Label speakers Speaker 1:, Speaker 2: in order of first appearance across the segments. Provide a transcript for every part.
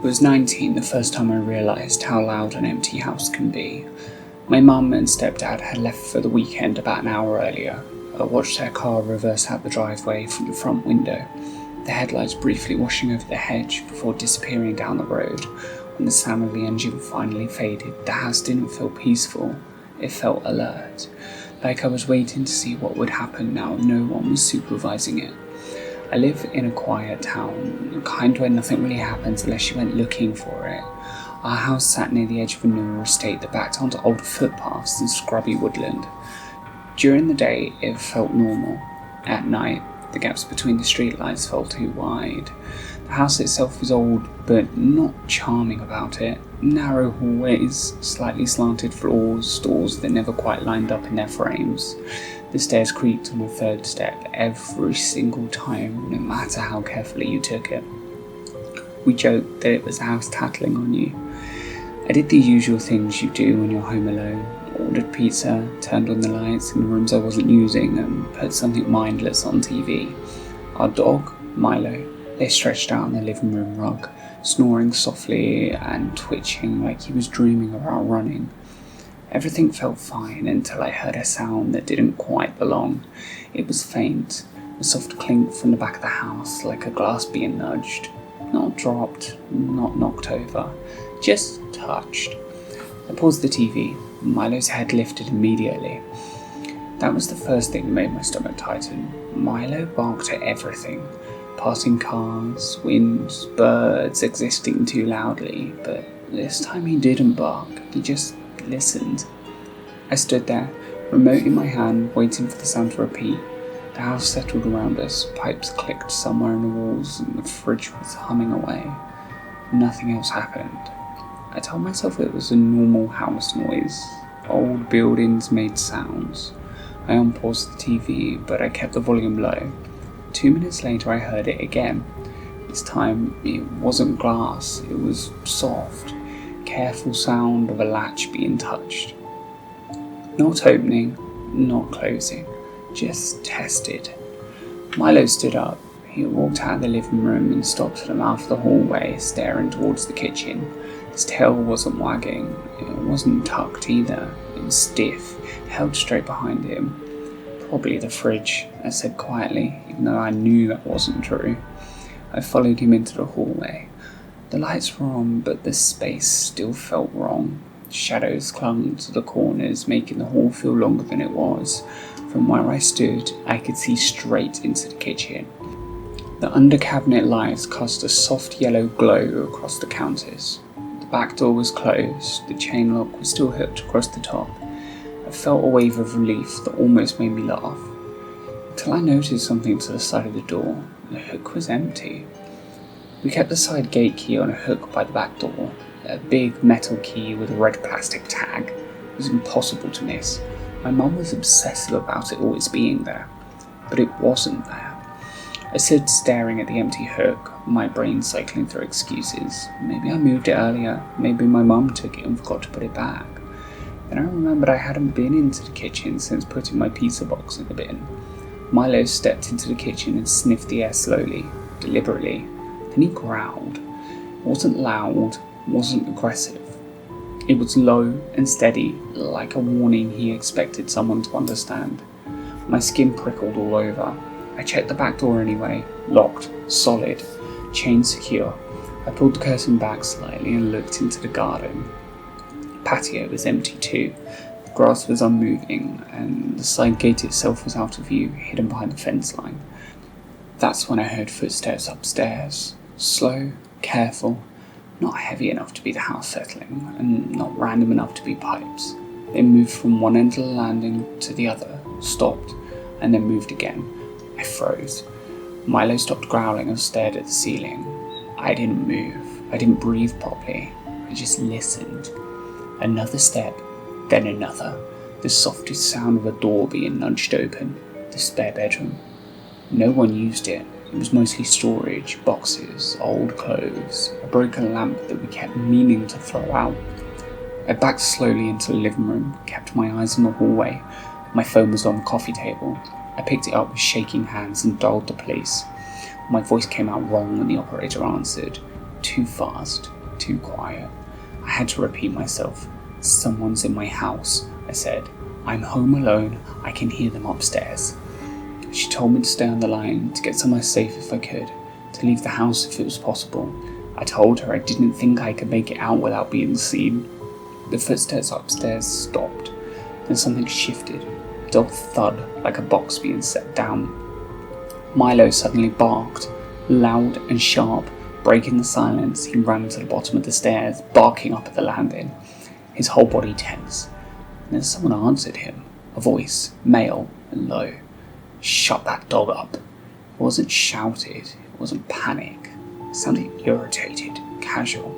Speaker 1: was 19 the first time I realised how loud an empty house can be. My mum and stepdad had left for the weekend about an hour earlier. I watched their car reverse out the driveway from the front window, the headlights briefly washing over the hedge before disappearing down the road. When the sound of the engine finally faded, the house didn't feel peaceful. It felt alert, like I was waiting to see what would happen now no one was supervising it. I live in a quiet town, the kind where nothing really happens unless you went looking for it. Our house sat near the edge of a newer estate that backed onto older footpaths and scrubby woodland. During the day, it felt normal. At night, the gaps between the streetlights felt too wide. The house itself was old, but not charming about it. Narrow hallways, slightly slanted floors, doors that never quite lined up in their frames. The stairs creaked on the third step every single time, no matter how carefully you took it. We joked that it was the house tattling on you. I did the usual things you do when you're home alone. Ordered pizza, turned on the lights in the rooms I wasn't using, and put something mindless on TV. Our dog, Milo, lay stretched out on the living room rug, snoring softly and twitching like he was dreaming about running. Everything felt fine until I heard a sound that didn't quite belong. It was faint, a soft clink from the back of the house, like a glass being nudged. Not dropped, not knocked over, just touched. I paused the TV. Milo's head lifted immediately. That was the first thing that made my stomach tighten. Milo barked at everything. Passing cars, winds, birds existing too loudly, but this time he didn't bark, he just listened. I stood there, remote in my hand, waiting for the sound to repeat. The house settled around us, pipes clicked somewhere in the walls, and the fridge was humming away. Nothing else happened. I told myself it was a normal house noise. Old buildings made sounds. I unpaused the TV, but I kept the volume low. 2 minutes later I heard it again. This time it wasn't glass, it was soft, careful sound of a latch being touched. Not opening, not closing, just tested. Milo stood up. He walked out of the living room and stopped at the mouth of the hallway, staring towards the kitchen. His tail wasn't wagging, it wasn't tucked either, it was stiff, held straight behind him. Probably the fridge, I said quietly, even though I knew that wasn't true. I followed him into the hallway. The lights were on, but the space still felt wrong. Shadows clung to the corners, making the hall feel longer than it was. From where I stood, I could see straight into the kitchen. The under-cabinet lights cast a soft yellow glow across the counters. The back door was closed, the chain lock was still hooked across the top. I felt a wave of relief that almost made me laugh, until I noticed something to the side of the door. The hook was empty. We kept the side gate key on a hook by the back door, a big metal key with a red plastic tag. It was impossible to miss. My mum was obsessive about it always being there, but it wasn't there. I stood staring at the empty hook, my brain cycling through excuses. Maybe I moved it earlier, maybe my mum took it and forgot to put it back. Then I remembered I hadn't been into the kitchen since putting my pizza box in the bin. Milo stepped into the kitchen and sniffed the air slowly, deliberately. Then he growled. It wasn't loud, wasn't aggressive. It was low and steady, like a warning he expected someone to understand. My skin prickled all over. I checked the back door anyway, locked, solid, chain secure. I pulled the curtain back slightly and looked into the garden. The patio was empty too. The grass was unmoving, and the side gate itself was out of view, hidden behind the fence line. That's when I heard footsteps upstairs. Slow, careful, not heavy enough to be the house settling, and not random enough to be pipes. They moved from one end of the landing to the other, stopped, and then moved again. I froze. Milo stopped growling and stared at the ceiling. I didn't move. I didn't breathe properly. I just listened. Another step, then another. The softest sound of a door being nudged open. The spare bedroom. No one used it. It was mostly storage, boxes, old clothes, a broken lamp that we kept meaning to throw out. I backed slowly into the living room, kept my eyes on the hallway. My phone was on the coffee table. I picked it up with shaking hands and dialed the police. My voice came out wrong when the operator answered. Too fast. too quiet. I had to repeat myself. Someone's in my house, I said. I'm home alone, I can hear them upstairs. She told me to stay on the line, to get somewhere safe if I could, to leave the house if it was possible. I told her I didn't think I could make it out without being seen. The footsteps upstairs stopped, then something shifted, a dull thud like a box being set down. Milo suddenly barked, loud and sharp. Breaking the silence, he ran to the bottom of the stairs, barking up at the landing, his whole body tense. And then someone answered him, a voice, male and low. Shut that dog up. It wasn't shouted, it wasn't panic. It sounded irritated, casual.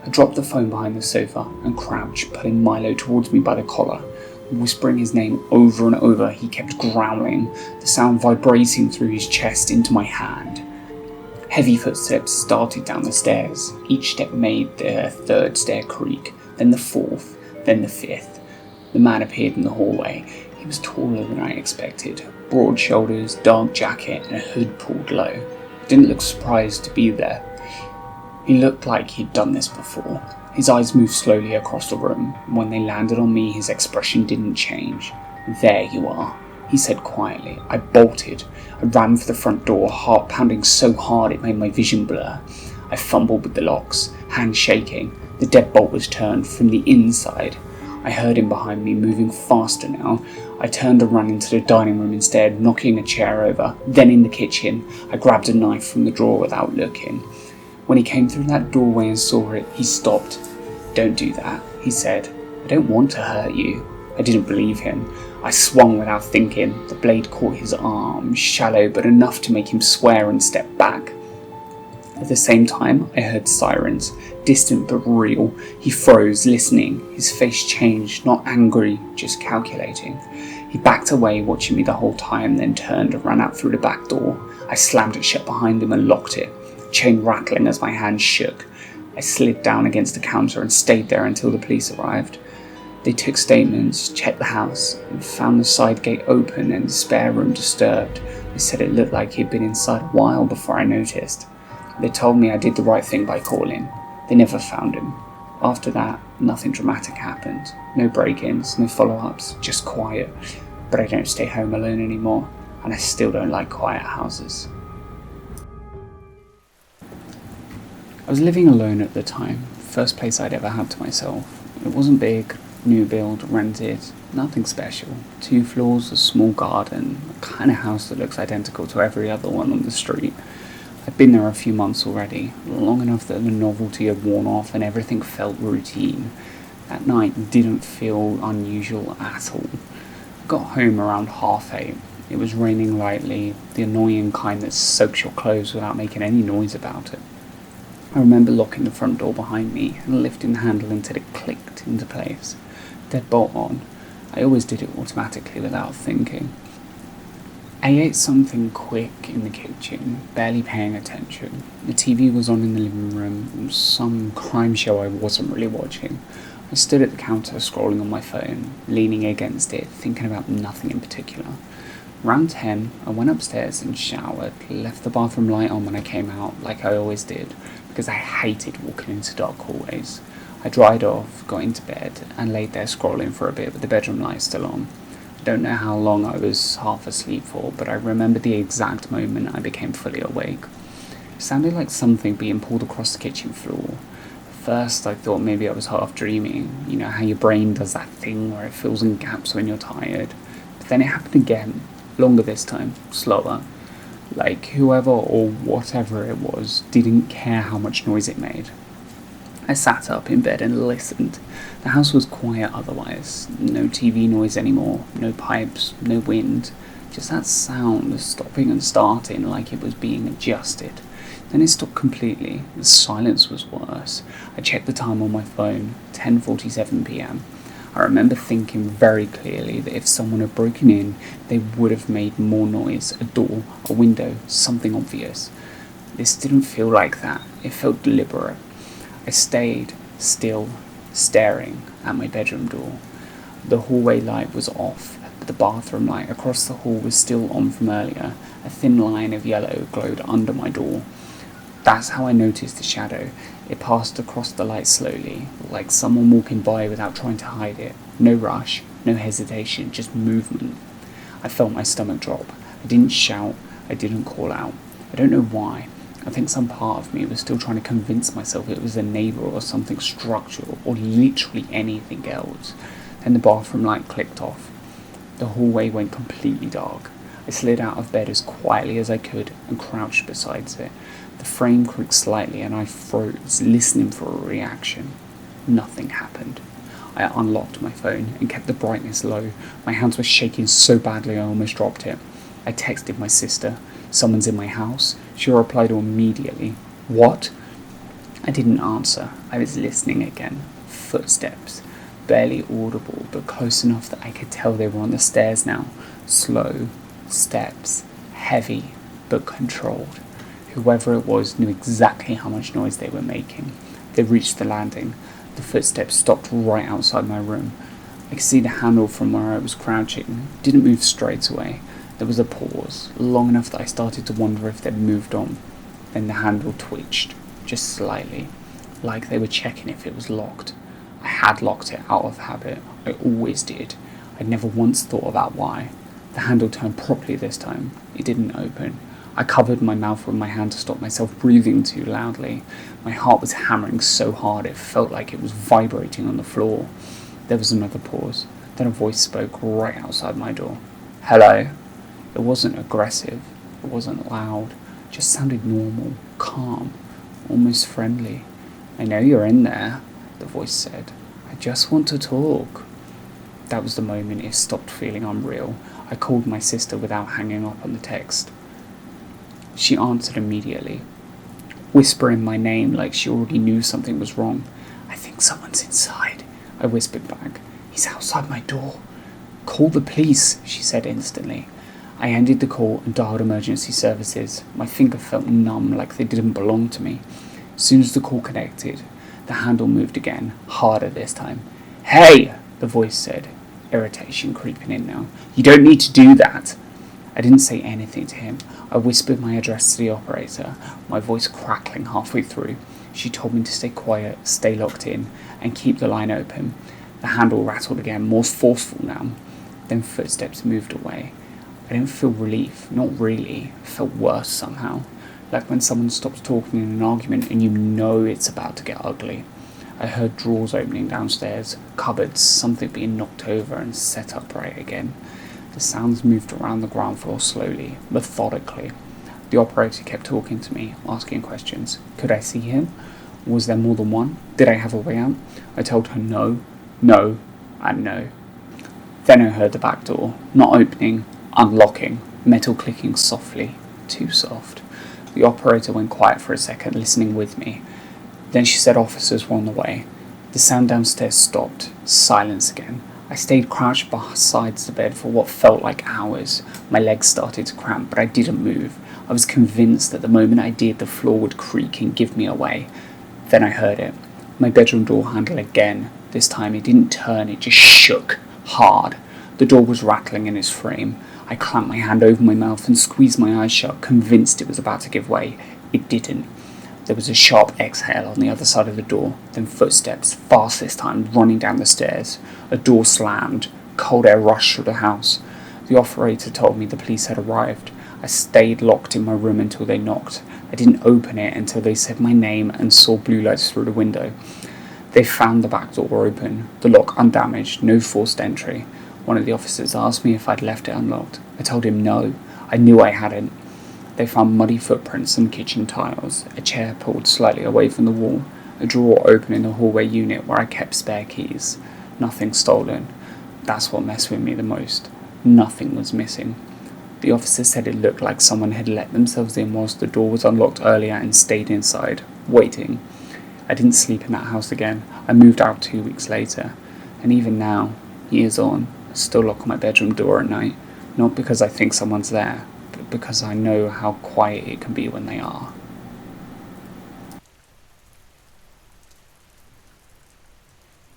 Speaker 1: I dropped the phone behind the sofa and crouched, pulling Milo towards me by the collar. Whispering his name over and over, he kept growling, the sound vibrating through his chest into my hand. Heavy footsteps started down the stairs. Each step made the third stair creak, then the fourth, then the fifth. The man appeared in the hallway. He was taller than I expected. Broad shoulders, dark jacket, and a hood pulled low. Didn't look surprised to be there. He looked like he'd done this before. His eyes moved slowly across the room, and when they landed on me, his expression didn't change. There you are, he said quietly. I bolted. I ran for the front door, heart pounding so hard it made my vision blur. I fumbled with the locks, hands shaking. The deadbolt was turned from the inside. I heard him behind me, moving faster now. I turned and ran into the dining room instead, knocking a chair over. Then in the kitchen, I grabbed a knife from the drawer without looking. When he came through that doorway and saw it, he stopped. Don't do that, he said. I don't want to hurt you. I didn't believe him. I swung without thinking. The blade caught his arm, shallow but enough to make him swear and step back. At the same time, I heard sirens, distant but real. He froze, listening. His face changed, not angry, just calculating. He backed away, watching me the whole time, then turned and ran out through the back door. I slammed it shut behind him and locked it, chain rattling as my hand shook. I slid down against the counter and stayed there until the police arrived. They took statements, checked the house, and found the side gate open and the spare room disturbed. They said it looked like he'd been inside a while before I noticed. They told me I did the right thing by calling. They never found him. After that, nothing dramatic happened. No break-ins, no follow-ups, just quiet. But I don't stay home alone anymore, and I still don't like quiet houses. I was living alone at the time, first place I'd ever had to myself. It wasn't big, new build, rented, nothing special. 2 floors, a small garden, a kind of house that looks identical to every other one on the street. I'd been there a few months already, long enough that the novelty had worn off and everything felt routine. That night didn't feel unusual at all. I got home around 8:30. It was raining lightly, the annoying kind that soaks your clothes without making any noise about it. I remember locking the front door behind me and lifting the handle until it clicked into place. Deadbolt on. I always did it automatically without thinking. I ate something quick in the kitchen, barely paying attention. The TV was on in the living room, some crime show I wasn't really watching. I stood at the counter scrolling on my phone, leaning against it, thinking about nothing in particular. Around 10, I went upstairs and showered, left the bathroom light on when I came out, like I always did, because I hated walking into dark hallways. I dried off, got into bed, and laid there scrolling for a bit with the bedroom light still on. I don't know how long I was half asleep for, but I remember the exact moment I became fully awake. It sounded like something being pulled across the kitchen floor. At first, I thought maybe I was half dreaming. You know how your brain does that thing where it fills in gaps when you're tired. But then it happened again, longer this time, slower. Like whoever or whatever it was didn't care how much noise it made. I sat up in bed and listened. The house was quiet otherwise. No TV noise anymore, no pipes, no wind. Just that sound stopping and starting like it was being adjusted. Then it stopped completely. The silence was worse. I checked the time on my phone, 10:47 p.m. I remember thinking very clearly that if someone had broken in, they would have made more noise, a door, a window, something obvious. This didn't feel like that. It felt deliberate. I stayed still, staring at my bedroom door. The hallway light was off, but the bathroom light across the hall was still on from earlier. A thin line of yellow glowed under my door. That's how I noticed the shadow. It passed across the light slowly, like someone walking by without trying to hide it. No rush, no hesitation, just movement. I felt my stomach drop. I didn't shout, I didn't call out. I don't know why. I think some part of me was still trying to convince myself it was a neighbour or something structural or literally anything else. Then the bathroom light clicked off. The hallway went completely dark. I slid out of bed as quietly as I could and crouched beside it. The frame creaked slightly and I froze, listening for a reaction. Nothing happened. I unlocked my phone and kept the brightness low. My hands were shaking so badly I almost dropped it. I texted my sister. Someone's in my house. She replied immediately. What? I didn't answer. I was listening again. Footsteps. Barely audible, but close enough that I could tell they were on the stairs now. Slow steps. Heavy, but controlled. Whoever it was knew exactly how much noise they were making. They reached the landing. The footsteps stopped right outside my room. I could see the handle from where I was crouching. It didn't move straight away. There was a pause, long enough that I started to wonder if they'd moved on. Then the handle twitched, just slightly, like they were checking if it was locked. I had locked it out of habit. I always did. I'd never once thought about why. The handle turned properly this time. It didn't open. I covered my mouth with my hand to stop myself breathing too loudly. My heart was hammering so hard it felt like it was vibrating on the floor. There was another pause. Then a voice spoke right outside my door. Hello? It wasn't aggressive. It wasn't loud. It just sounded normal, calm, almost friendly. I know you're in there, the voice said. I just want to talk. That was the moment it stopped feeling unreal. I called my sister without hanging up on the text. She answered immediately, whispering my name like she already knew something was wrong. I think someone's inside, I whispered back. He's outside my door. Call the police, she said instantly. I ended the call and dialed emergency services. My finger felt numb, like they didn't belong to me. As soon as the call connected, the handle moved again, harder this time. Hey, the voice said, irritation creeping in now. You don't need to do that. I didn't say anything to him. I whispered my address to the operator, my voice crackling halfway through. She told me to stay quiet, stay locked in, and keep the line open. The handle rattled again, more forceful now. Then footsteps moved away. I didn't feel relief, not really. I felt worse somehow. Like when someone stops talking in an argument and you know it's about to get ugly. I heard drawers opening downstairs, cupboards, something being knocked over and set upright again. The sounds moved around the ground floor slowly, methodically. The operator kept talking to me, asking questions. Could I see him? Was there more than one? Did I have a way out? I told her no, and no. Then I heard the back door, not opening, unlocking, metal clicking softly, too soft. The operator went quiet for a second, listening with me. Then she said officers were on the way. The sound downstairs stopped, silence again. I stayed crouched beside the bed for what felt like hours. My legs started to cramp, but I didn't move. I was convinced that the moment I did, the floor would creak and give me away. Then I heard it. My bedroom door handle again. This time it didn't turn, it just shook, hard. The door was rattling in its frame. I clamped my hand over my mouth and squeezed my eyes shut, convinced it was about to give way. It didn't. There was a sharp exhale on the other side of the door, then footsteps, fast this time, running down the stairs. A door slammed. Cold air rushed through the house. The operator told me the police had arrived. I stayed locked in my room until they knocked. I didn't open it until they said my name and saw blue lights through the window. They found the back door open, the lock undamaged, no forced entry. One of the officers asked me if I'd left it unlocked. I told him no. I knew I hadn't. They found muddy footprints on kitchen tiles, a chair pulled slightly away from the wall, a drawer open in the hallway unit where I kept spare keys. Nothing stolen. That's what messed with me the most. Nothing was missing. The officer said it looked like someone had let themselves in whilst the door was unlocked earlier and stayed inside, waiting. I didn't sleep in that house again. I moved out 2 weeks later. And even now, years on, I still lock my bedroom door at night. Not because I think someone's there, but because I know how quiet it can be when they are.